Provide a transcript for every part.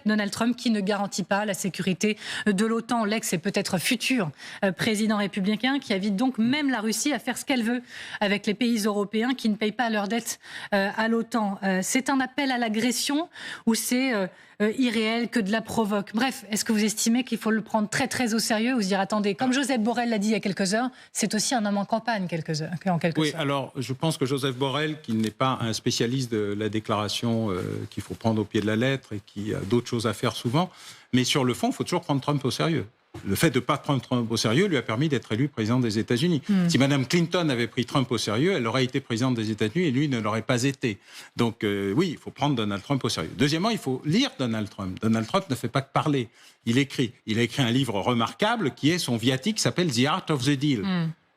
Donald Trump, qui ne garantit pas la sécurité de l'OTAN. L'ex et peut-être futur président républicain qui invite donc même la Russie à faire ce qu'elle veut avec les pays européens qui ne payent pas leurs dettes à l'OTAN. C'est un appel à l'agression ou c'est irréel, que de la provoque? Bref, est-ce que vous estimez qu'il faut le prendre très très au sérieux ou se dire attendez, comme Joseph Borrell l'a dit il y a quelques heures, c'est aussi un homme en campagne en quelque sorte. Alors je pense que Joseph Borrell, qui n'est pas un spécialiste de la déclaration qu'il faut prendre au pied de la lettre et qui a d'autres choses à faire souvent, mais sur le fond, il faut toujours prendre Trump au sérieux. Le fait de ne pas prendre Trump au sérieux lui a permis d'être élu président des États-Unis. Si Mme Clinton avait pris Trump au sérieux, elle aurait été présidente des États-Unis et lui ne l'aurait pas été. Donc oui, il faut prendre Donald Trump au sérieux. Deuxièmement, il faut lire Donald Trump. Donald Trump ne fait pas que parler. Il écrit. Il a écrit un livre remarquable qui est son viatique, qui s'appelle The Art of the Deal.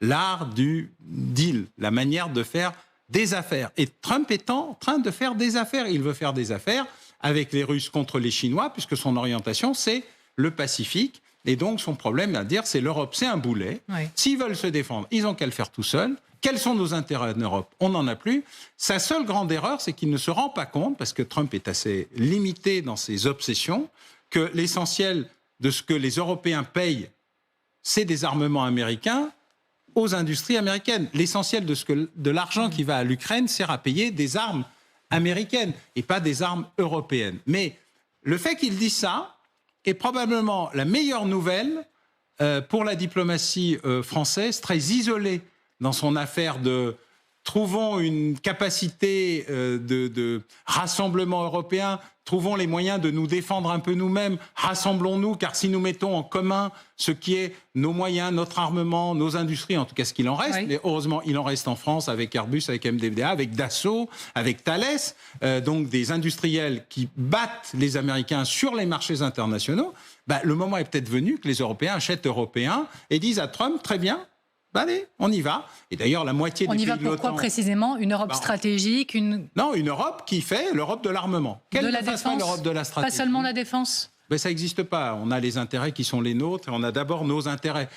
L'art du deal, la manière de faire des affaires. Et Trump est en train de faire des affaires. Il veut faire des affaires avec les Russes contre les Chinois, puisque son orientation, c'est le Pacifique. Et donc, son problème à dire, c'est l'Europe, c'est un boulet. Oui. S'ils veulent se défendre, ils n'ont qu'à le faire tout seuls. Quels sont nos intérêts en Europe? On n'en a plus. Sa seule grande erreur, c'est qu'il ne se rend pas compte, parce que Trump est assez limité dans ses obsessions, que l'essentiel de ce que les Européens payent, c'est des armements américains aux industries américaines. L'essentiel de l'argent qui va à l'Ukraine sert à payer des armes américaines et pas des armes européennes. Mais le fait qu'il dise ça est probablement la meilleure nouvelle pour la diplomatie française, très isolée dans son affaire de trouvons une capacité de rassemblement européen, trouvons les moyens de nous défendre un peu nous-mêmes, rassemblons-nous, car si nous mettons en commun ce qui est nos moyens, notre armement, nos industries, en tout cas ce qu'il en reste, oui. Mais heureusement il en reste en France avec Airbus, avec MBDA, avec Dassault, avec Thales, donc des industriels qui battent les Américains sur les marchés internationaux, le moment est peut-être venu que les Européens achètent européens et disent à Trump, très bien, allez, on y va. Et d'ailleurs, la moitié des pays de l'OTAN... On y va pourquoi précisément? Une Europe stratégique Non, une Europe qui fait l'Europe de l'armement. Quelle de la défense, l'Europe de la stratégie? Pas seulement la défense? Ça n'existe pas. On a les intérêts qui sont les nôtres et on a d'abord nos intérêts.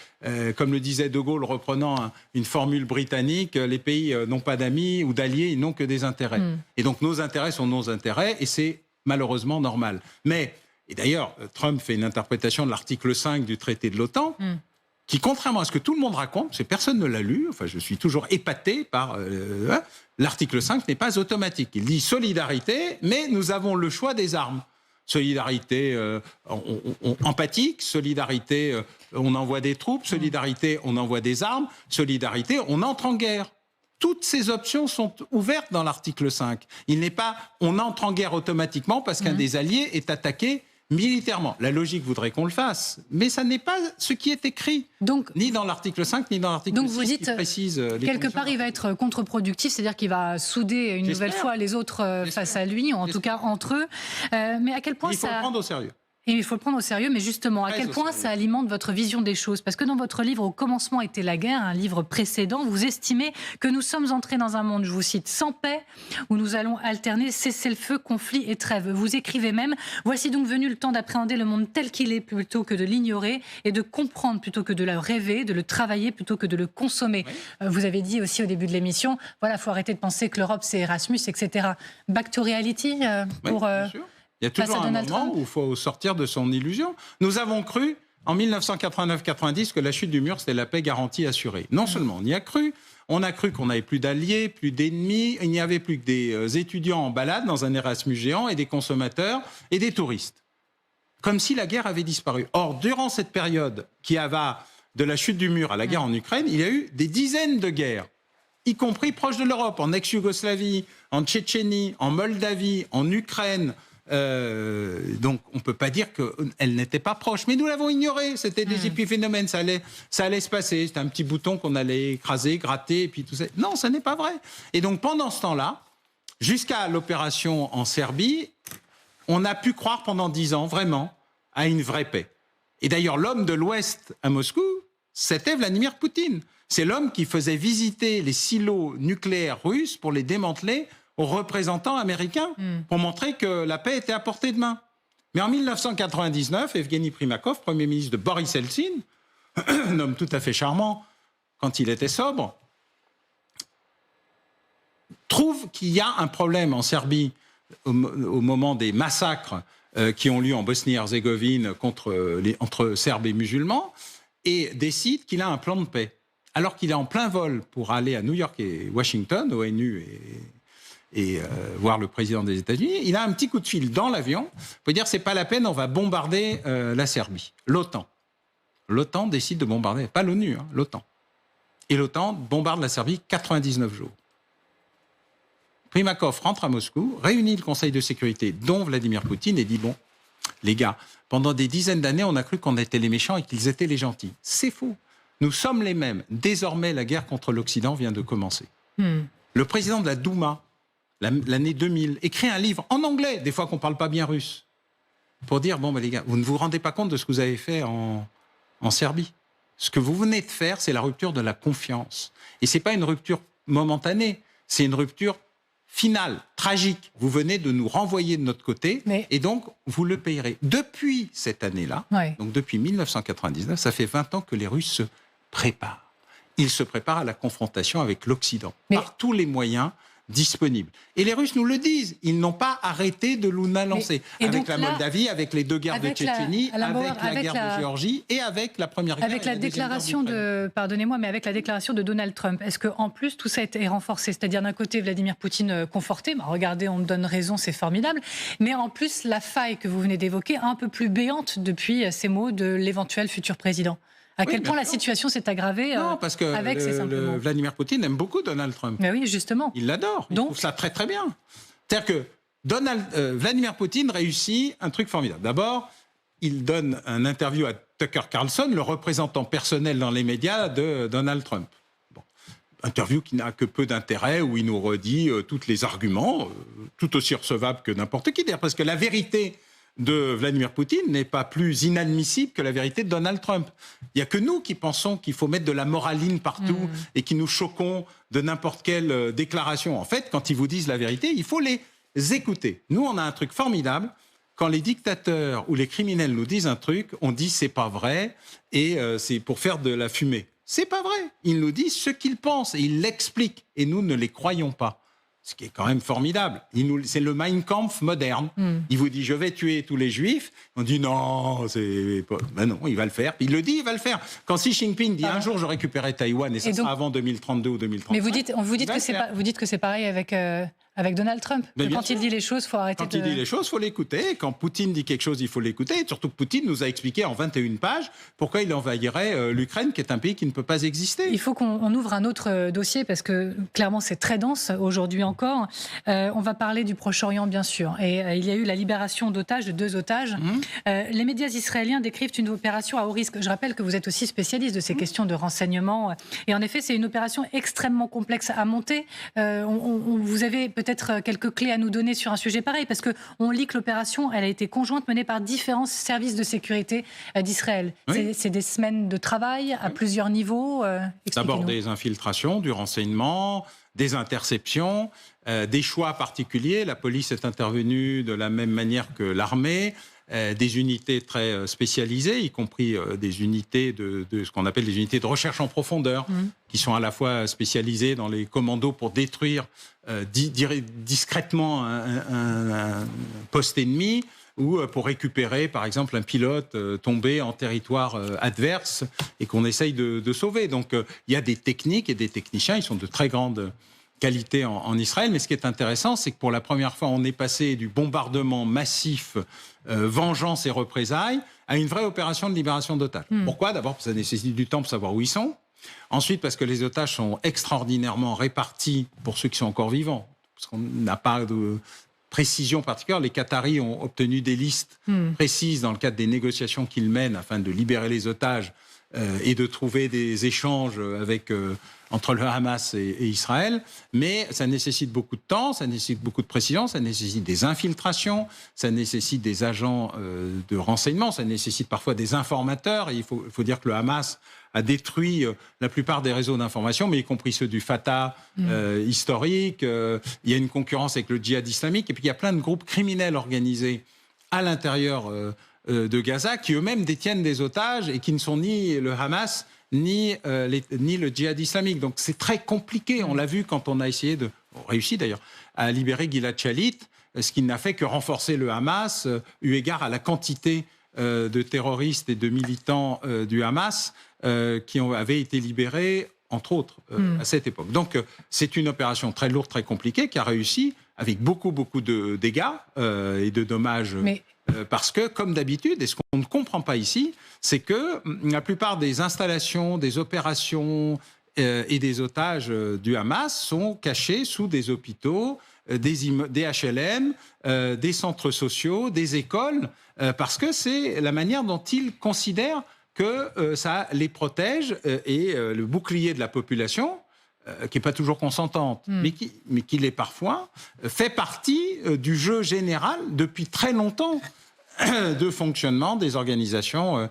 Comme le disait De Gaulle, reprenant une formule britannique, les pays n'ont pas d'amis ou d'alliés, ils n'ont que des intérêts. Et donc nos intérêts sont nos intérêts et c'est malheureusement normal. Et d'ailleurs, Trump fait une interprétation de l'article 5 du traité de l'OTAN, qui, contrairement à ce que tout le monde raconte, parce que personne ne l'a lu, enfin je suis toujours épaté par... l'article 5 n'est pas automatique. Il dit solidarité, mais nous avons le choix des armes. Solidarité empathique, solidarité, on envoie des troupes, solidarité, on envoie des armes, solidarité, on entre en guerre. Toutes ces options sont ouvertes dans l'article 5. Il n'est pas on entre en guerre automatiquement parce qu'un des alliés est attaqué militairement. La logique voudrait qu'on le fasse, mais ça n'est pas ce qui est écrit, ni dans l'article 5, ni dans l'article 6, donc vous dites, qui précise les quelque part, il va être contre-productif, c'est-à-dire qu'il va souder une nouvelle fois les autres face à lui, ou en tout cas entre eux. Mais à quel point il faut le prendre au sérieux. Et il faut le prendre au sérieux, mais justement, à quel point ça alimente votre vision des choses? Parce que dans votre livre « Au commencement était la guerre », un livre précédent, vous estimez que nous sommes entrés dans un monde, je vous cite, sans paix, où nous allons alterner cessez-le-feu, conflit et trêve. Vous écrivez même « Voici donc venu le temps d'appréhender le monde tel qu'il est plutôt que de l'ignorer et de comprendre plutôt que de le rêver, de le travailler plutôt que de le consommer. Oui. » Vous avez dit aussi au début de l'émission, voilà, il faut arrêter de penser que l'Europe c'est Erasmus, etc. Back to reality pour... bien sûr. Il y a toujours un moment où il faut sortir de son illusion. Nous avons cru, en 1989-90, que la chute du mur, c'était la paix garantie assurée. Non seulement on y a cru, on a cru qu'on n'avait plus d'alliés, plus d'ennemis, il n'y avait plus que des étudiants en balade dans un Erasmus géant et des consommateurs et des touristes. Comme si la guerre avait disparu. Or, durant cette période qui va de la chute du mur à la guerre en Ukraine, il y a eu des dizaines de guerres, y compris proches de l'Europe, en ex-Yougoslavie, en Tchétchénie, en Moldavie, en Ukraine... donc on ne peut pas dire qu'elle n'était pas proche, mais nous l'avons ignoré, c'était des épiphénomènes, ça allait se passer, c'était un petit bouton qu'on allait écraser, gratter, et puis tout ça. Non, ça n'est pas vrai. Et donc pendant ce temps-là, jusqu'à l'opération en Serbie, on a pu croire pendant 10 ans, vraiment, à une vraie paix. Et d'ailleurs, l'homme de l'Ouest à Moscou, c'était Vladimir Poutine. C'est l'homme qui faisait visiter les silos nucléaires russes pour les démanteler aux représentants américains pour montrer que la paix était à portée de main. Mais en 1999, Evgeny Primakov, Premier ministre de Boris Eltsine, un homme tout à fait charmant quand il était sobre, trouve qu'il y a un problème en Serbie au moment des massacres qui ont lieu en Bosnie-Herzégovine entre Serbes et musulmans, et décide qu'il a un plan de paix. Alors qu'il est en plein vol pour aller à New York et Washington, ONU et voir le président des États-Unis, il a un petit coup de fil dans l'avion pour dire c'est pas la peine, on va bombarder la Serbie. L'OTAN décide de bombarder, pas l'ONU, l'OTAN. Et l'OTAN bombarde la Serbie 99 jours. Primakov rentre à Moscou, réunit le Conseil de sécurité, dont Vladimir Poutine, et dit bon, les gars, pendant des dizaines d'années, on a cru qu'on était les méchants et qu'ils étaient les gentils. C'est faux. Nous sommes les mêmes. Désormais, la guerre contre l'Occident vient de commencer. Le président de la Douma, l'année 2000, écrit un livre en anglais, des fois qu'on ne parle pas bien russe, pour dire, bon, les gars, vous ne vous rendez pas compte de ce que vous avez fait en Serbie. Ce que vous venez de faire, c'est la rupture de la confiance. Et ce n'est pas une rupture momentanée, c'est une rupture finale, tragique. Vous venez de nous renvoyer de notre côté, et donc vous le payerez. Depuis cette année-là, donc depuis 1999, ça fait 20 ans que les Russes se préparent. Ils se préparent à la confrontation avec l'Occident, par tous les moyens disponibles. Et les Russes nous le disent, ils n'ont pas arrêté de nous lancer. Avec la Moldavie, avec les deux guerres de Tchétchénie, avec la guerre de Géorgie et avec la première guerre. Avec la déclaration pardonnez-moi, mais avec la déclaration de Donald Trump, est-ce qu'en plus tout ça a été renforcé? C'est-à-dire d'un côté Vladimir Poutine conforté, regardez, on me donne raison, c'est formidable, mais en plus la faille que vous venez d'évoquer, un peu plus béante depuis ces mots de l'éventuel futur président. À quel point la situation s'est aggravée parce que avec ces simples mots. Vladimir Poutine aime beaucoup Donald Trump. Mais oui, justement. Il l'adore. Il trouve ça très très bien. C'est-à-dire que Vladimir Poutine réussit un truc formidable. D'abord, il donne un interview à Tucker Carlson, le représentant personnel dans les médias de Donald Trump. Interview qui n'a que peu d'intérêt, où il nous redit tous les arguments, tout aussi recevables que n'importe qui. D'ailleurs, parce que la vérité de Vladimir Poutine n'est pas plus inadmissible que la vérité de Donald Trump. Il n'y a que nous qui pensons qu'il faut mettre de la moraline partout et qui nous choquons de n'importe quelle déclaration. En fait, quand ils vous disent la vérité, il faut les écouter. Nous, on a un truc formidable. Quand les dictateurs ou les criminels nous disent un truc, on dit c'est pas vrai et c'est pour faire de la fumée. C'est pas vrai. Ils nous disent ce qu'ils pensent et ils l'expliquent. Et nous ne les croyons pas. Ce qui est quand même formidable. C'est le Mein Kampf moderne. Il vous dit, je vais tuer tous les juifs. On dit, non, non, il va le faire. Puis il le dit, il va le faire. Quand Xi Jinping dit, un jour, je récupérerai Taïwan, et ça sera avant 2032 ou 2035. Mais vous dites que c'est pareil avec Donald Trump. Quand il dit les choses, il faut arrêter Quand il dit les choses, il faut l'écouter. Quand Poutine dit quelque chose, il faut l'écouter. Et surtout que Poutine nous a expliqué en 21 pages pourquoi il envahirait l'Ukraine, qui est un pays qui ne peut pas exister. Il faut qu'on ouvre un autre dossier, parce que clairement, c'est très dense aujourd'hui encore. On va parler du Proche-Orient, bien sûr. Et il y a eu la libération d'otages, de 2 otages. Les médias israéliens décrivent une opération à haut risque. Je rappelle que vous êtes aussi spécialiste de ces questions de renseignement. Et en effet, c'est une opération extrêmement complexe à monter. Vous avez peut-être quelques clés à nous donner sur un sujet pareil, parce qu'on lit que l'opération, elle a été conjointe, menée par différents services de sécurité d'Israël. C'est des semaines de travail à plusieurs niveaux. D'abord des infiltrations, du renseignement, des interceptions, des choix particuliers. La police est intervenue de la même manière que l'armée. Des unités très spécialisées, y compris des unités de ce qu'on appelle des unités de recherche en profondeur, qui sont à la fois spécialisées dans les commandos pour détruire discrètement un poste ennemi, ou pour récupérer, par exemple, un pilote tombé en territoire adverse et qu'on essaye de sauver. Donc, il y a des techniques et des techniciens, ils sont de très grande qualité en Israël. Mais ce qui est intéressant, c'est que pour la première fois, on est passé du bombardement massif, vengeance et représailles, à une vraie opération de libération d'otages. Pourquoi ? D'abord, parce que ça nécessite du temps pour savoir où ils sont. Ensuite, parce que les otages sont extraordinairement répartis pour ceux qui sont encore vivants. Parce qu'on n'a pas de précision particulière. Les Qataris ont obtenu des listes précises dans le cadre des négociations qu'ils mènent afin de libérer les otages et de trouver des échanges entre le Hamas et Israël. Mais ça nécessite beaucoup de temps, ça nécessite beaucoup de précision, ça nécessite des infiltrations, ça nécessite des agents de renseignement, ça nécessite parfois des informateurs. Et il faut dire que le Hamas a détruit la plupart des réseaux d'information, mais y compris ceux du Fatah historique. Il y a une concurrence avec le djihad islamique. Et puis il y a plein de groupes criminels organisés à l'intérieur de Gaza qui eux-mêmes détiennent des otages et qui ne sont ni le Hamas ni le djihad islamique. Donc c'est très compliqué. On l'a vu quand on a essayé on réussit d'ailleurs, à libérer Gilad Shalit. ce qui n'a fait que renforcer le Hamas, eu égard à la quantité de terroristes et de militants du Hamas qui avaient été libérés, entre autres, à cette époque. Donc, c'est une opération très lourde, très compliquée, qui a réussi avec beaucoup de dégâts et de dommages. Parce que, comme d'habitude, et ce qu'on ne comprend pas ici, c'est que la plupart des installations, des opérations et des otages du Hamas sont cachés sous des hôpitaux, des HLM, des centres sociaux, des écoles, parce que c'est la manière dont ils considèrent que ça les protège et le bouclier de la population, qui n'est pas toujours consentante, mais qui l'est parfois, fait partie du jeu général depuis très longtemps de fonctionnement des organisations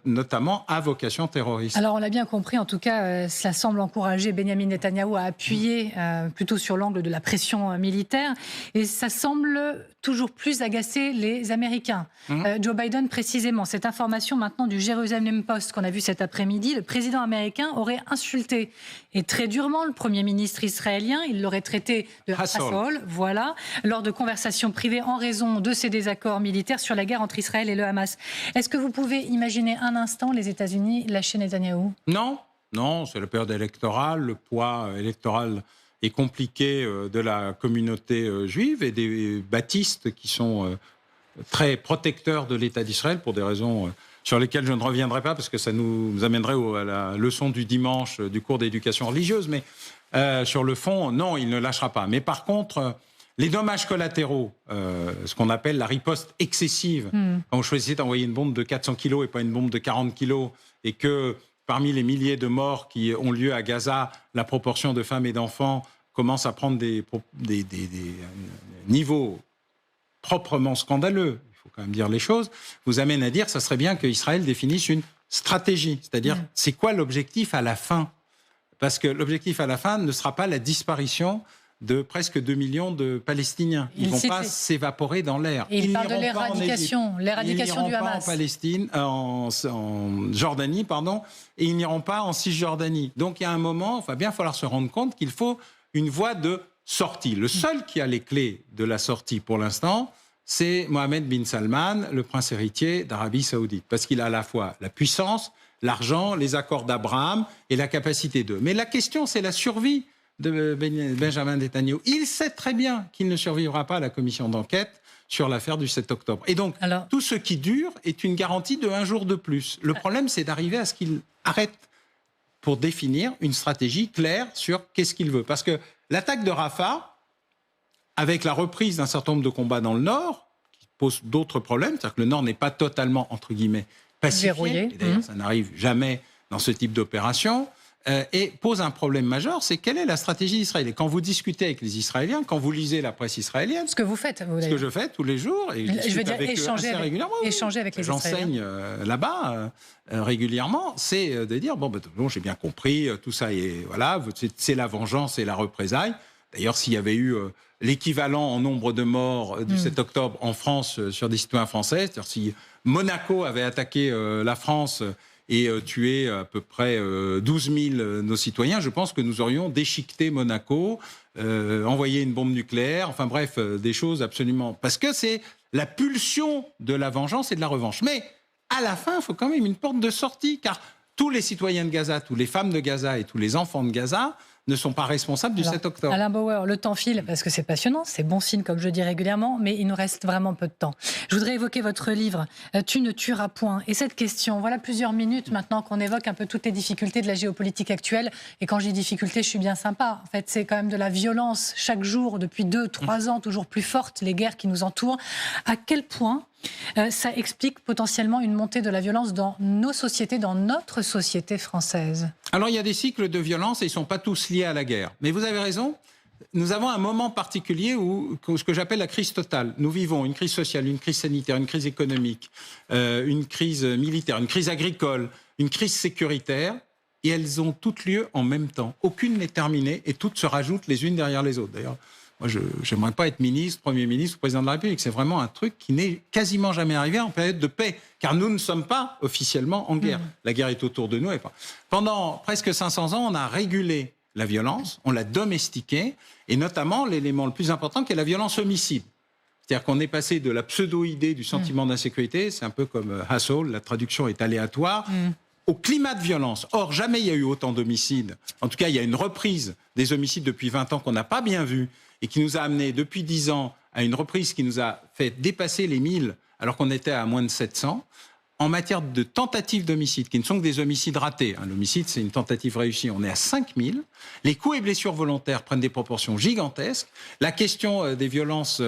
notamment à vocation terroriste. Alors on l'a bien compris, en tout cas, cela semble encourager Benyamin Netanyahou à appuyer plutôt sur l'angle de la pression militaire, et ça semble toujours plus agacer les Américains. Joe Biden, précisément, cette information maintenant du Jerusalem Post qu'on a vu cet après-midi, le président américain aurait insulté, et très durement, le Premier ministre israélien. Il l'aurait traité de asshole, voilà, lors de conversations privées en raison de ces désaccords militaires sur la guerre entre Israël et le Hamas. Est-ce que vous pouvez imaginer un instant les États-Unis lâcher Netanyahou ? Non, c'est la période électorale, le poids électoral est compliqué de la communauté juive et des baptistes qui sont très protecteurs de l'État d'Israël pour des raisons sur lesquelles je ne reviendrai pas parce que ça nous amènerait à la leçon du dimanche du cours d'éducation religieuse. Mais sur le fond, non, il ne lâchera pas. Mais par contre, les dommages collatéraux, ce qu'on appelle la riposte excessive, quand vous choisissez d'envoyer une bombe de 400 kilos et pas une bombe de 40 kilos, et que parmi les milliers de morts qui ont lieu à Gaza, la proportion de femmes et d'enfants commence à prendre des niveaux proprement scandaleux, il faut quand même dire les choses, vous amène à dire que ça serait bien qu'Israël définisse une stratégie. C'est-à-dire, c'est quoi l'objectif à la fin ? Parce que l'objectif à la fin ne sera pas la disparition de presque 2 millions de Palestiniens. Ils ne vont pas s'évaporer dans l'air. Et il parle de l'éradication du Hamas. Ils n'iront pas en Palestine, en Jordanie, et ils n'iront pas en Cisjordanie. Donc il y a un moment, il va bien falloir se rendre compte qu'il faut une voie de sortie. Le seul qui a les clés de la sortie pour l'instant, c'est Mohammed bin Salman, le prince héritier d'Arabie Saoudite, parce qu'il a à la fois la puissance, l'argent, les accords d'Abraham et la capacité d'eux. Mais la question, c'est la survie de Benjamin Netanyahou. Il sait très bien qu'il ne survivra pas à la commission d'enquête sur l'affaire du 7 octobre. Et donc, tout ce qui dure est une garantie de 1 jour de plus. Le problème, c'est d'arriver à ce qu'il arrête pour définir une stratégie claire sur qu'est-ce qu'il veut. Parce que l'attaque de Rafah, avec la reprise d'un certain nombre de combats dans le Nord, qui pose d'autres problèmes, c'est-à-dire que le Nord n'est pas totalement, entre guillemets, pacifié. Verrouillé. Et d'ailleurs, ça n'arrive jamais dans ce type d'opération. Et pose un problème majeur, c'est quelle est la stratégie d'Israël. Et quand vous discutez avec les Israéliens, quand vous lisez la presse israélienne... Ce que vous faites, ce que je fais tous les jours, et je veux dire, avec eux assez régulièrement. Échanger avec les Israéliens. J'enseigne là-bas régulièrement, c'est de dire, bon, j'ai bien compris, tout ça, et voilà, c'est la vengeance et la représaille. D'ailleurs, s'il y avait eu l'équivalent en nombre de morts du 7 octobre en France sur des citoyens français, c'est-à-dire si Monaco avait attaqué la France... et tuer à peu près 12 000 nos citoyens, je pense que nous aurions déchiqueté Monaco, envoyé une bombe nucléaire, enfin bref, des choses absolument... Parce que c'est la pulsion de la vengeance et de la revanche. Mais à la fin, il faut quand même une porte de sortie, car tous les citoyens de Gaza, toutes les femmes de Gaza et tous les enfants de Gaza ne sont pas responsables du 7 octobre. Alain Bauer, le temps file parce que c'est passionnant, c'est bon signe comme je dis régulièrement, mais il nous reste vraiment peu de temps. Je voudrais évoquer votre livre « Tu ne tueras point ». Et cette question, voilà plusieurs minutes maintenant qu'on évoque un peu toutes les difficultés de la géopolitique actuelle. Et quand je dis difficultés, je suis bien sympa. En fait, c'est quand même de la violence chaque jour, depuis 2-3 ans, toujours plus forte, les guerres qui nous entourent. À quel point ça explique potentiellement une montée de la violence dans nos sociétés, dans notre société française? Alors, il y a des cycles de violence et ils ne sont pas tous liés à la guerre. Mais vous avez raison, nous avons un moment particulier où ce que j'appelle la crise totale. Nous vivons une crise sociale, une crise sanitaire, une crise économique, une crise militaire, une crise agricole, une crise sécuritaire, et elles ont toutes lieu en même temps. Aucune n'est terminée et toutes se rajoutent les unes derrière les autres. D'ailleurs, moi, je n'aimerais pas être ministre, Premier ministre ou Président de la République. C'est vraiment un truc qui n'est quasiment jamais arrivé en période de paix, car nous ne sommes pas officiellement en guerre. La guerre est autour de nous. Pendant presque 500 ans, on a régulé la violence, on l'a domestiquée, et notamment l'élément le plus important qui est la violence homicide. C'est-à-dire qu'on est passé de la pseudo-idée du sentiment d'insécurité, c'est un peu comme Hassel, la traduction est aléatoire, au climat de violence. Or, jamais il y a eu autant d'homicides. En tout cas, il y a une reprise des homicides depuis 20 ans qu'on n'a pas bien vue et qui nous a amené depuis 10 ans à une reprise qui nous a fait dépasser les 1000 alors qu'on était à moins de 700. En matière de tentatives d'homicide, qui ne sont que des homicides ratés, l'homicide c'est une tentative réussie, on est à 5000. Les coups et blessures volontaires prennent des proportions gigantesques. La question des violences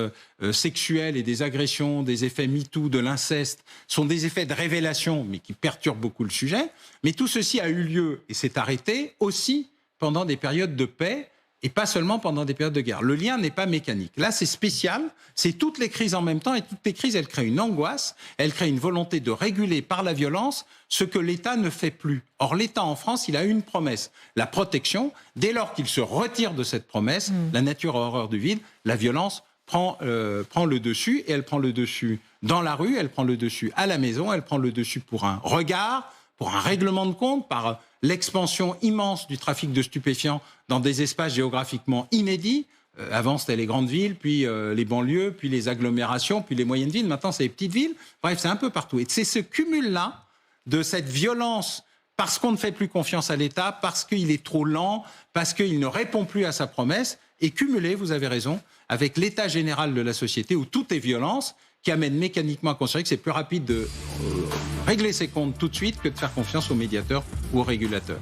sexuelles et des agressions, des effets MeToo, de l'inceste, sont des effets de révélation, mais qui perturbent beaucoup le sujet. Mais tout ceci a eu lieu et s'est arrêté aussi pendant des périodes de paix, et pas seulement pendant des périodes de guerre. Le lien n'est pas mécanique. Là, c'est spécial, c'est toutes les crises en même temps, et toutes les crises, elles créent une angoisse, elles créent une volonté de réguler par la violence ce que l'État ne fait plus. Or, l'État en France, il a une promesse, la protection. Dès lors qu'il se retire de cette promesse, la nature a horreur du vide, la violence prend le dessus, et elle prend le dessus dans la rue, elle prend le dessus à la maison, elle prend le dessus pour un regard, pour un règlement de compte, par l'expansion immense du trafic de stupéfiants dans des espaces géographiquement inédits. Avant, c'était les grandes villes, puis les banlieues, puis les agglomérations, puis les moyennes villes. Maintenant, c'est les petites villes. Bref, c'est un peu partout. Et c'est ce cumul-là de cette violence, parce qu'on ne fait plus confiance à l'État, parce qu'il est trop lent, parce qu'il ne répond plus à sa promesse, et cumulé, vous avez raison, avec l'état général de la société où tout est violence, qui amène mécaniquement à considérer que c'est plus rapide de régler ses comptes tout de suite que de faire confiance aux médiateurs ou aux régulateurs.